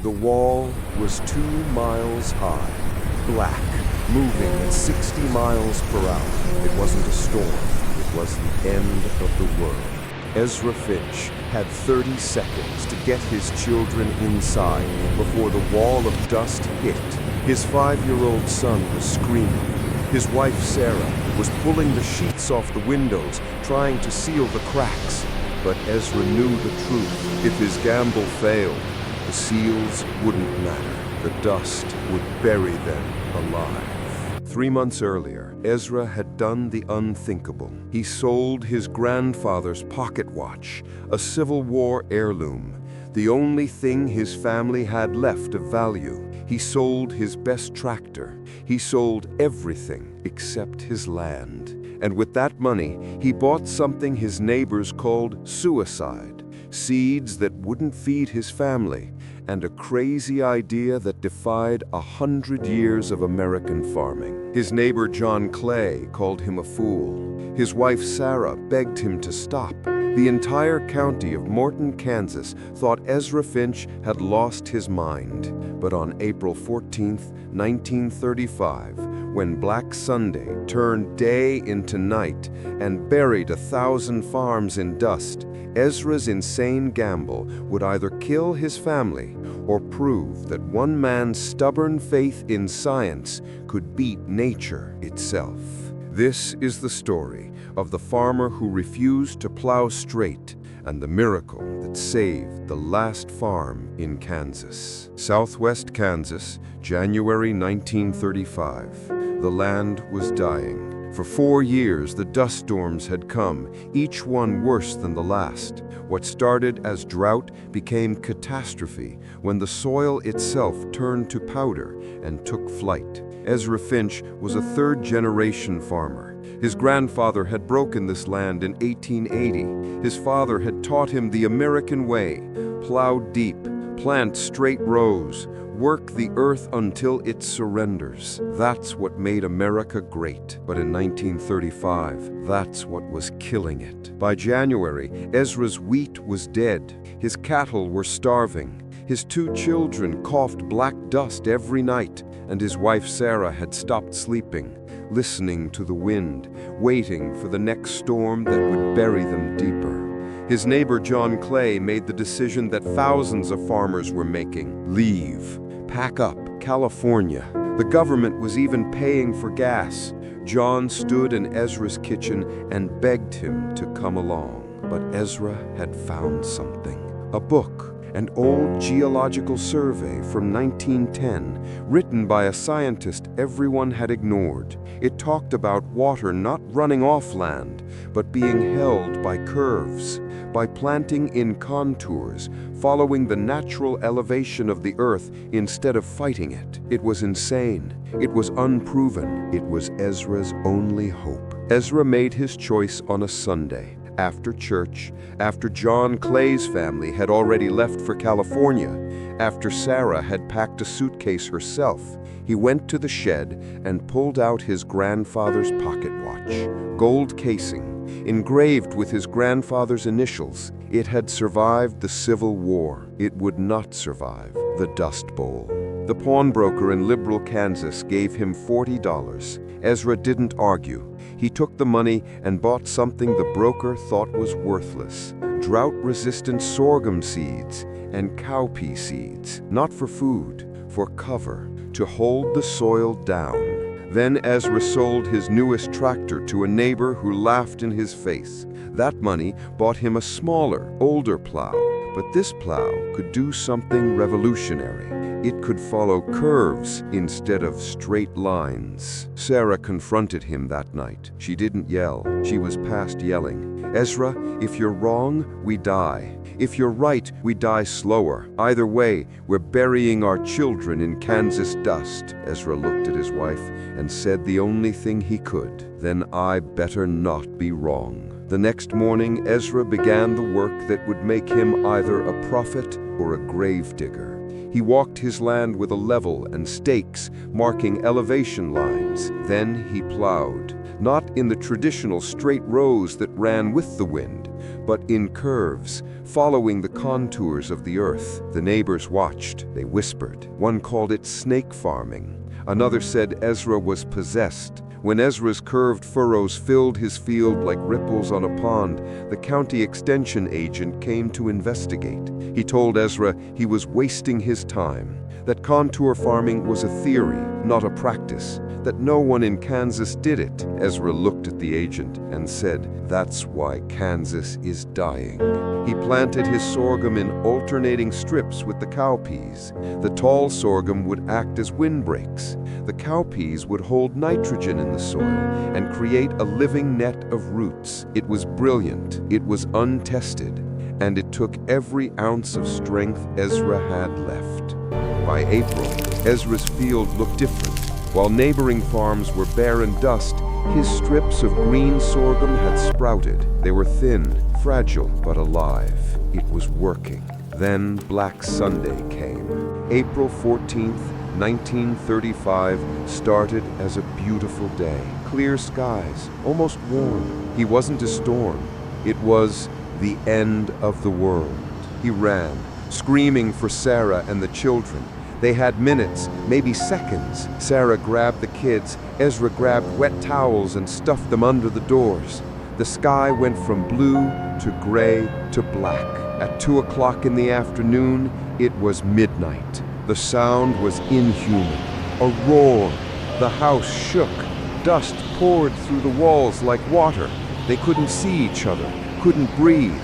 The wall was 2 miles high, black, moving at 60 miles per hour. It wasn't a storm, it was the end of the world. Ezra Finch had 30 seconds to get his children inside before the wall of dust hit. His 5-year-old son was screaming. His wife, Sarah, was pulling the sheets off the windows, trying to seal the cracks. But Ezra knew the truth. If his gamble failed, the seals wouldn't matter. The dust would bury them alive. 3 months earlier, Ezra had done the unthinkable. He sold his grandfather's pocket watch, a Civil War heirloom, the only thing his family had left of value. He sold his best tractor. He sold everything except his land. And with that money, he bought something his neighbors called suicide, seeds that wouldn't feed his family, and a crazy idea that defied 100 years of American farming. His neighbor John Clay called him a fool. His wife Sarah begged him to stop. The entire county of Morton, Kansas thought Ezra Finch had lost his mind. But on April 14, 1935, when Black Sunday turned day into night and buried 1,000 farms in dust, Ezra's insane gamble would either kill his family or prove that one man's stubborn faith in science could beat nature itself. This is the story of the farmer who refused to plow straight and the miracle that saved the last farm in Kansas. Southwest Kansas, January 1935. The land was dying. For 4 years, the dust storms had come, each one worse than the last. What started as drought became catastrophe when the soil itself turned to powder and took flight. Ezra Finch was a third-generation farmer. His grandfather had broken this land in 1880. His father had taught him the American way: plow deep, plant straight rows, work the earth until it surrenders. That's what made America great. But in 1935, that's what was killing it. By January, Ezra's wheat was dead. His cattle were starving. His 2 children coughed black dust every night, and his wife Sarah had stopped sleeping, listening to the wind, waiting for the next storm that would bury them deeper. His neighbor John Clay made the decision that thousands of farmers were making: leave, pack up, California. The government was even paying for gas. John stood in Ezra's kitchen and begged him to come along. But Ezra had found something: a book. An old geological survey from 1910, written by a scientist everyone had ignored. It talked about water not running off land, but being held by curves, by planting in contours, following the natural elevation of the earth instead of fighting it. It was insane. It was unproven. It was Ezra's only hope. Ezra made his choice on a Sunday. After church, after John Clay's family had already left for California, after Sarah had packed a suitcase herself, he went to the shed and pulled out his grandfather's pocket watch. Gold casing, engraved with his grandfather's initials. It had survived the Civil War. It would not survive the Dust Bowl. The pawnbroker in Liberal, Kansas gave him $40. Ezra didn't argue. He took the money and bought something the broker thought was worthless: drought-resistant sorghum seeds and cowpea seeds. Not for food, for cover, to hold the soil down. Then Ezra sold his newest tractor to a neighbor who laughed in his face. That money bought him a smaller, older plow. But this plow could do something revolutionary. It could follow curves instead of straight lines. Sarah confronted him that night. She didn't yell. She was past yelling. Ezra, if you're wrong, we die. If you're right, we die slower. Either way, we're burying our children in Kansas dust. Ezra looked at his wife and said the only thing he could: then I better not be wrong. The next morning, Ezra began the work that would make him either a prophet or a gravedigger. He walked his land with a level and stakes marking elevation lines. Then he plowed, not in the traditional straight rows that ran with the wind, but in curves, following the contours of the earth. The neighbors watched. They whispered. One called it snake farming. Another said Ezra was possessed. When Ezra's curved furrows filled his field like ripples on a pond, the county extension agent came to investigate. He told Ezra he was wasting his time, that contour farming was a theory, not a practice, that no one in Kansas did it. Ezra looked at the agent and said, "That's why Kansas is dying." He planted his sorghum in alternating strips with the cowpeas. The tall sorghum would act as windbreaks. The cowpeas would hold nitrogen in the soil and create a living net of roots. It was brilliant, it was untested, and it took every ounce of strength Ezra had left. By April, Ezra's field looked different. While neighboring farms were bare and dust, his strips of green sorghum had sprouted. They were thin, fragile, but alive. It was working. Then Black Sunday came. April 14th, 1935 started as a beautiful day. Clear skies, almost warm. He wasn't a storm. It was the end of the world. He ran, screaming for Sarah and the children. They had minutes, maybe seconds. Sarah grabbed the kids. Ezra grabbed wet towels and stuffed them under the doors. The sky went from blue to gray to black. At 2 o'clock in the afternoon, it was midnight. The sound was inhuman. A roar. The house shook. Dust poured through the walls like water. They couldn't see each other, couldn't breathe.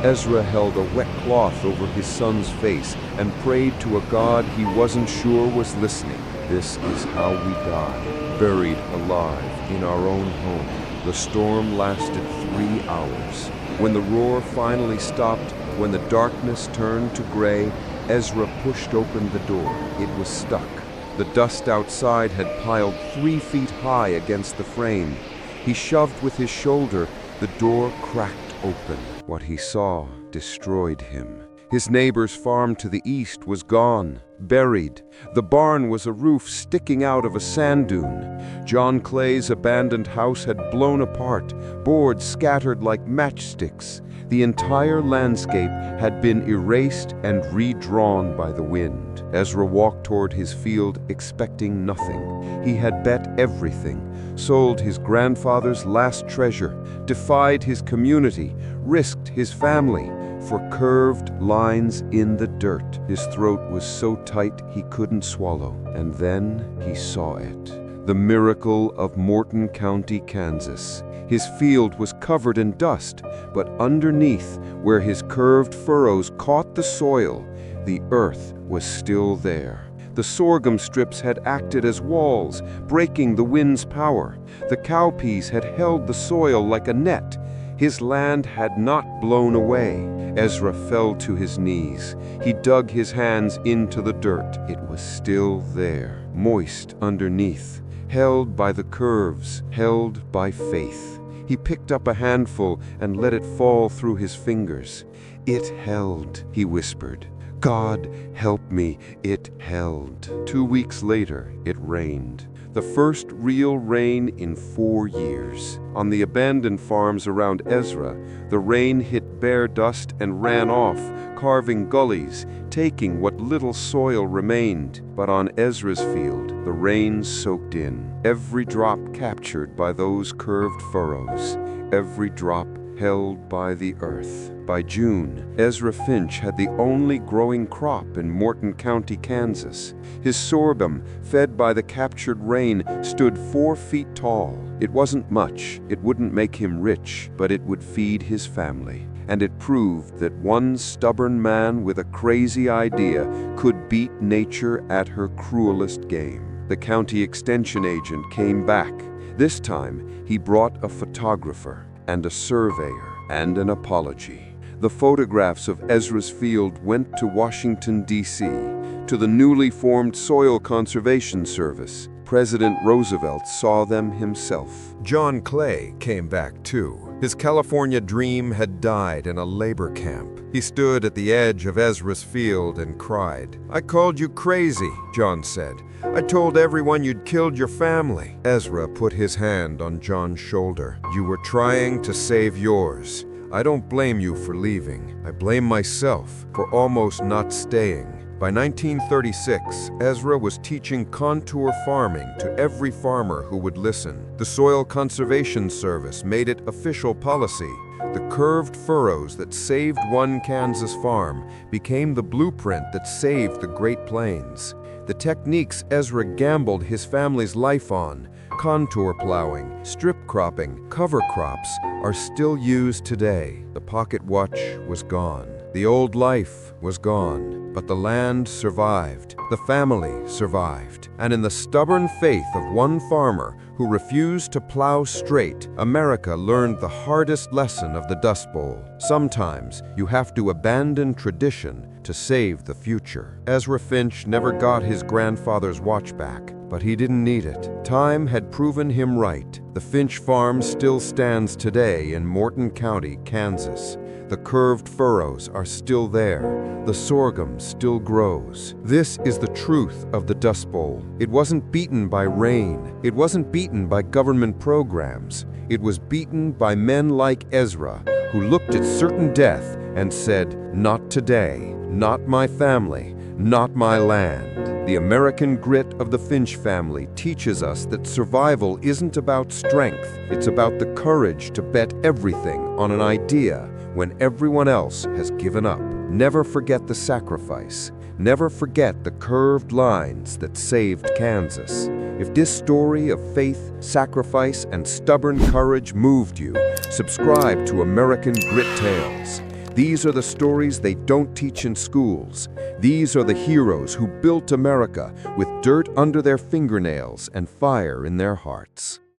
Ezra held a wet cloth over his son's face and prayed to a God he wasn't sure was listening. This is how we die, buried alive in our own home. The storm lasted 3 hours. When the roar finally stopped, when the darkness turned to gray, Ezra pushed open the door. It was stuck. The dust outside had piled 3 feet high against the frame. He shoved with his shoulder. The door cracked open. What he saw destroyed him. His neighbor's farm to the east was gone, buried. The barn was a roof sticking out of a sand dune. John Clay's abandoned house had blown apart, boards scattered like matchsticks. The entire landscape had been erased and redrawn by the wind. Ezra walked toward his field expecting nothing. He had bet everything, sold his grandfather's last treasure, defied his community, risked his family for curved lines in the dirt. His throat was so tight he couldn't swallow. And then he saw it. The miracle of Morton County, Kansas. His field was covered in dust, but underneath, where his curved furrows caught the soil, the earth was still there. The sorghum strips had acted as walls, breaking the wind's power. The cowpeas had held the soil like a net. His land had not blown away. Ezra fell to his knees. He dug his hands into the dirt. It was still there, moist underneath, held by the curves, held by faith. He picked up a handful and let it fall through his fingers. It held, he whispered. God, help me, it held. 2 weeks later, it rained. The first real rain in 4 years. On the abandoned farms around Ezra, the rain hit bare dust and ran off, carving gullies, taking what little soil remained. But on Ezra's field, the rain soaked in, every drop captured by those curved furrows, every drop held by the earth. By June, Ezra Finch had the only growing crop in Morton County, Kansas. His sorghum, fed by the captured rain, stood 4 feet tall. It wasn't much, it wouldn't make him rich, but it would feed his family. And it proved that one stubborn man with a crazy idea could beat nature at her cruelest game. The county extension agent came back. This time, he brought a photographer and a surveyor and an apology. The photographs of Ezra's field went to Washington, D.C., to the newly formed Soil Conservation Service. President Roosevelt saw them himself. John Clay came back too. His California dream had died in a labor camp. He stood at the edge of Ezra's field and cried. "I called you crazy," John said. "I told everyone you'd killed your family." Ezra put his hand on John's shoulder. "You were trying to save yours. I don't blame you for leaving. I blame myself for almost not staying. By 1936, Ezra was teaching contour farming to every farmer who would listen. The Soil Conservation Service made it official policy. The curved furrows that saved one Kansas farm became the blueprint that saved the Great Plains. The techniques Ezra gambled his family's life on, contour plowing, strip cropping, cover crops, are still used today. The pocket watch was gone. The old life was gone, but the land survived. The family survived. And in the stubborn faith of one farmer who refused to plow straight, America learned the hardest lesson of the Dust Bowl. Sometimes you have to abandon tradition to save the future. Ezra Finch never got his grandfather's watch back, but he didn't need it. Time had proven him right. The Finch farm still stands today in Morton County, Kansas. The curved furrows are still there. The sorghum still grows. This is the truth of the Dust Bowl. It wasn't beaten by rain. It wasn't beaten by government programs. It was beaten by men like Ezra, who looked at certain death and said, "Not today, not my family, not my land." The American grit of the Finch family teaches us that survival isn't about strength. It's about the courage to bet everything on an idea when everyone else has given up. Never forget the sacrifice. Never forget the curved lines that saved Kansas. If this story of faith, sacrifice, and stubborn courage moved you, subscribe to American Grit Tales. These are the stories they don't teach in schools. These are the heroes who built America with dirt under their fingernails and fire in their hearts.